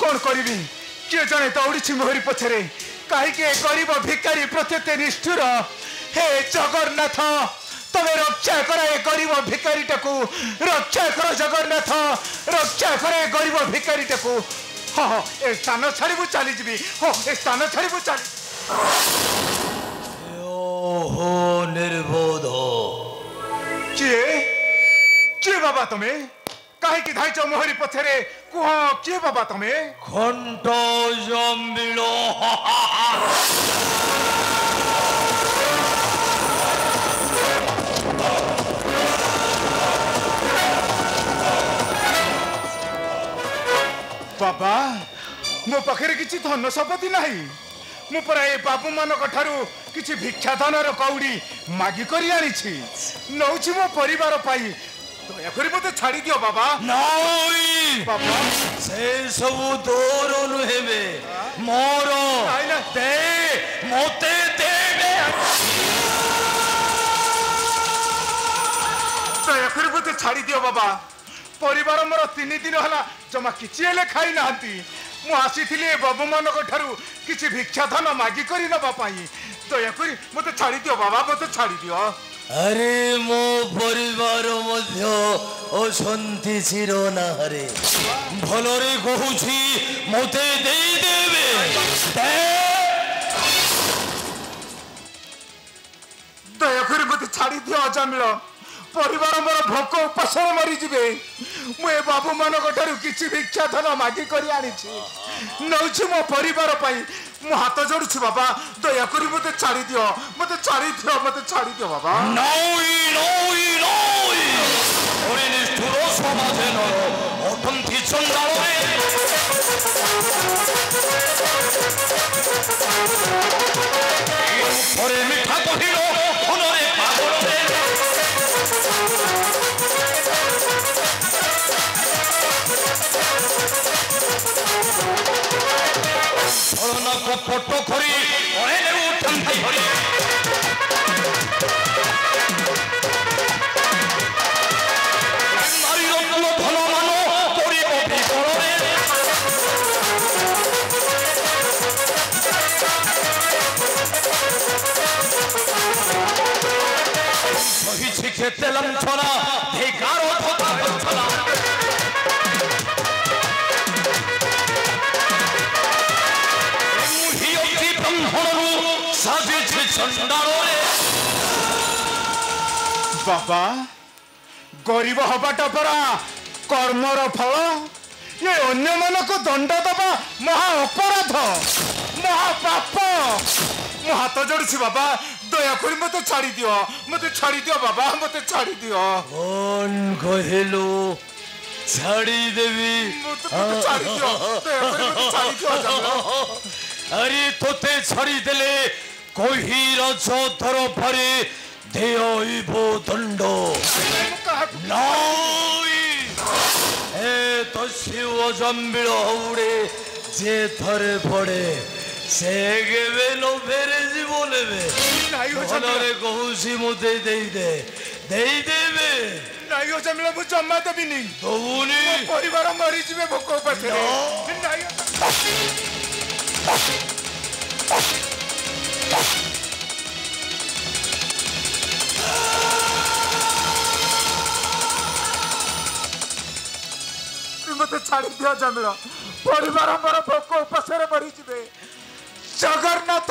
कौन करी किए जड़े दौड़ी मोहरी पछरे कहीं गरीब भिकारी प्रत्येक निष्ठुर हे जगन्नाथ तमे रक्षा कर ए गरीब भिकारी टाकू रक्षा कर जगन्नाथ रक्षा कर ए गरीब भिकारी टाकू हाँ हाँ ए स्थान छाड़ी मु चली जी हाँ ए स्थान छाड़ी मु चली हो निर्बोध किए किए बाबा तमे कहीं की धाइच मोहरी पथरे कुह किए बाबा तमे खंड जम्बिल बाबा मो पाखे किसी धन संपत्ति नहीं मु परा ए बाबू मानक ठारू किसी भिक्षा धनर कौड़ी मागी करी आनी नौची मो परिवार पाई दयाकरी मते छाड़ी दियो बाबा नहीं बाबा से सब तोर नुहेबे मोर दे मते देबे दयाकरी मते छाड़ी दियो बाबा परिवार मोर 3 दिन हला जमा किछि हेले खाई नाहंती मु आसीथिले बाबू मानक ठारू किछि भिक्षा धन मागी करी नबा पाई दयाकरी मते छाड़ी दियो बाबा मते छाड़ी दियो अरे मो परिवार मध्य अछंती चिर नाहरे भलरे कहूछि मते देई देबे दयाकरी मते छाड़ी दियो अजामिल परिवार मोर भोक उपास मरी जीवे मुझे बाबू मानक ठारू किसी भिक्षा धन मागी करी आनी नौछि मो परिवार पाई मु हाथ जोड़ुछि बाबा दयाकरी मते छाड़ी दियो मते छाड़ी दियो बाबा नई नई नई ओरे निष्ठुर समाजे नर अथंती चंडाले ओरे मिठा कहिलो फुलरे पागलरे छलना कपट करी ओरे उठंती हरि खेते लंचना धिकारो थोथा लंचना मुही अति ब्रह्मणरु साजिछि चंडालोरे बाबा गरीब हबाटा परा कर्मर फल ये अन्य मानक दंड दबा महा अपराध महापाप मु हाथ जोड़ुछि बाबा दयाकरी मते छाड़ी दियो बाबा मते छाड़ी दियो कौन कहिलो छाड़ी देवी मते छाड़ी दियो दयाकरी मते छाड़ी दियो अरे तोते छाड़ी देले कही रज तरफरे देइबो दंड नाही ए तो शिव जम्बिल हौरे जे थरे पड़े से गेबे नो फेरे जीवन में भलरे कहूसी मुते देई देबे नाइयो जमिला मु जम्मा देबिनी दउनी परिवार मरी जीवे भोक उपास नाइयो मते छाड़ी दियो जमिला परिवार मोर भोक उपास मरी जीवे जगन्नाथ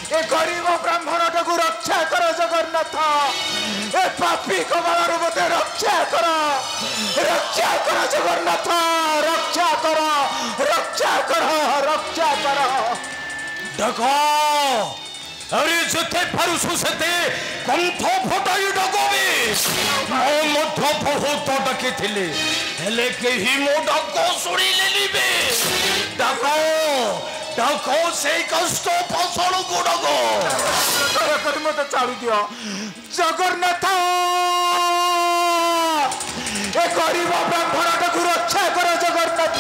ए गरीब ब्राह्मण टाकू रक्षा कर जगन्नाथ ए पापी कमल मते रक्षा कर जगन्नाथ रक्षा कर डको अरे जते फरुसु सते कंठ फटाई डकोबी मो मध्य बहुत डके थिले हेले केही मो डको सुनी लेलिबे डको से कष्ट फसल गुडगो कर मते चालू दियो जगन्नाथ ए गरीब ब्राह्मण टाकू रक्षा कर जगन्नाथ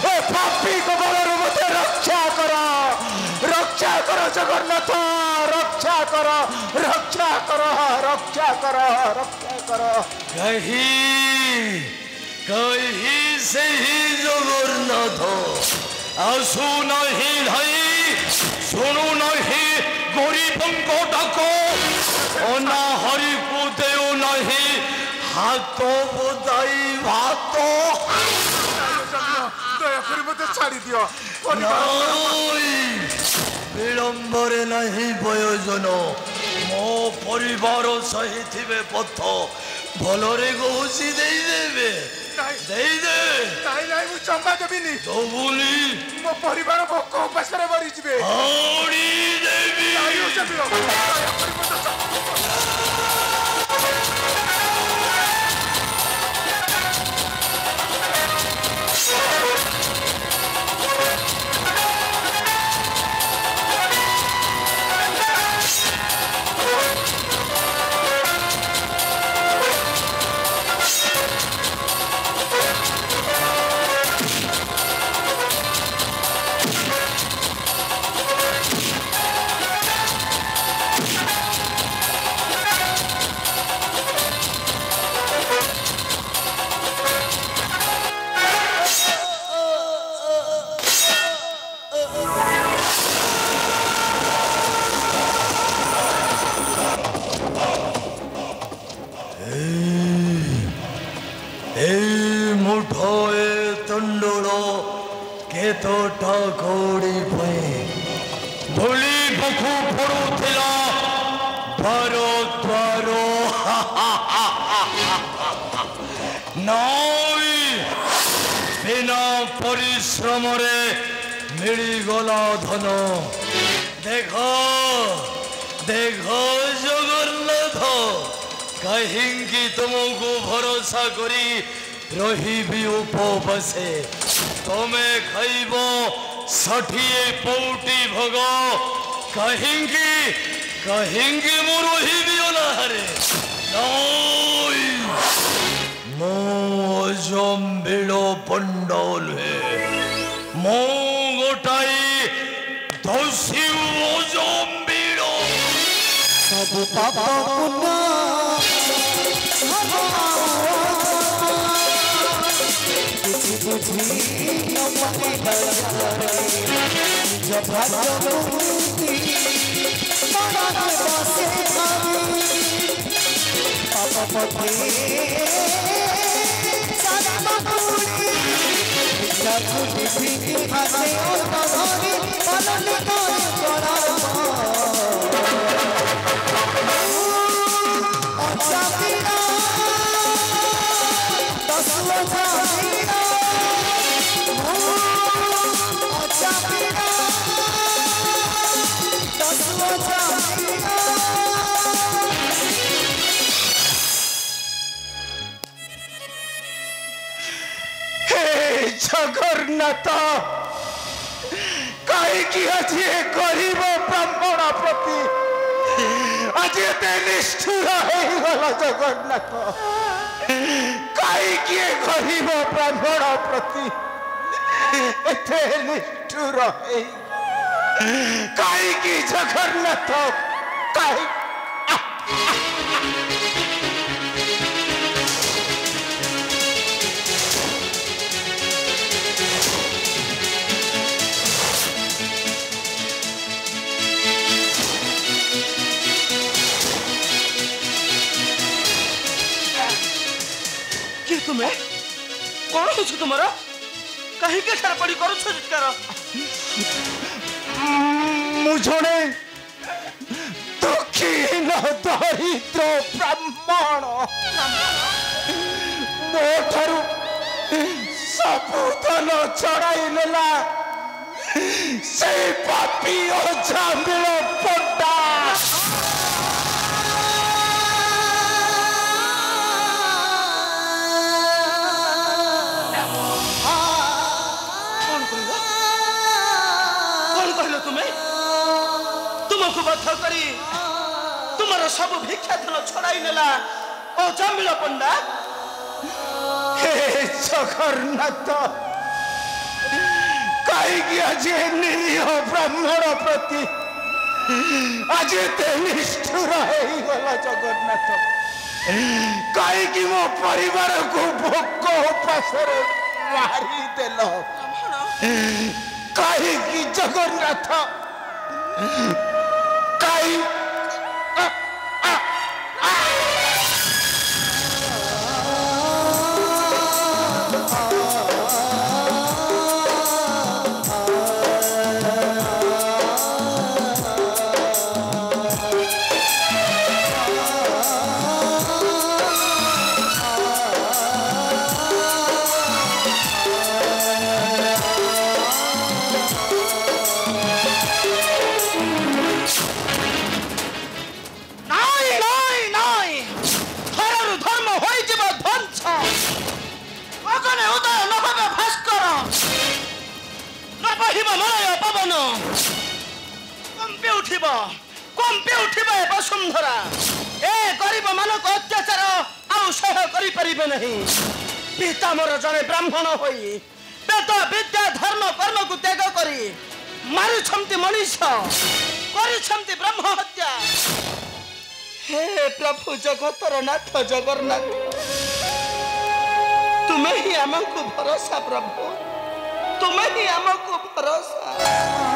ए पापी कमल मते रक्षा कर जगन्नाथ रक्षा कर कही कही से ही जगन्नाथ आसु नहीं भाई सुनु नहीं गरीबों को डाको ओना हरि को देव नहीं हाथों बुदाई भातो दयाकरी मते छाड़ी दियो विलंबरे नहीं प्रयोजन मो परिवार सहित पथ भलरे घोषी देदेवे चंपा देवी दबुनी मो परिवार भोक उपास मरी जीवे केतोटा घोड़ी पे भोली बखू पड़ुथिला बारो द्वारो नाई बिना परिश्रम रे मिली गला धन देखो देखो जगन्नाथ कहीं तुमको भरोसा करी रही भी उपवासे तुम्हें खाइब 60 पौटी भोग कहीं मु रही अनाहारे मो जम्बिड़ पंडल है मो गोटाई दस्यु जम्बिड़ सब पाप पुण्य बुझी नमनी जब भाग्यमुक्ति बड़ा बसे पाप पथे सारा बाबूरी जादू दिखी हसे और बधारी पालन कर बड़ा अच्छा पीड़ा दसवा पीड़ा जगन्नाथ कहीं आज गरीब ब्राह्मण प्रति आज एत निष्ठुर होगला जगन्नाथ कहीं गरीब ब्राह्मण प्रति एत निष्ठुर कहीं जगन्नाथ कहीं तुम्हें कौन हो तुम्हारा कहीं के छाड़ पड़ी करो चित्कार मुझे दुखीन दरिद्र ब्राह्मण मो ठारू सबुधन चढ़ाई नेला से पापी अजामिल पंडा तुमको बद्ध करी तुम्हारा सब भिक्षा धन छड़ाई नेला अजामिल पंडा हे जगन्नाथ कहीं आज निरीह ब्राह्मण प्रति आज एत निष्ठुर होगला जगन्नाथ कहीं मो परिवार को भोक उपासरे मारिदेल कहीं जगन्नाथ कहीं वसुंधरा ए गरीब मानक अत्याचार आउ सह करि परिबे नहीं पिता मोर जने ब्राह्मण होई वेद विद्या धर्म कर्म को त्याग करी मारु छमति मनुष्य करि छमति ब्रह्म हत्या हे प्रभु जगतर नाथ जगन्नाथ तुम्हें ही हमको भरोसा प्रभु तुम्हें ही हमको भरोसा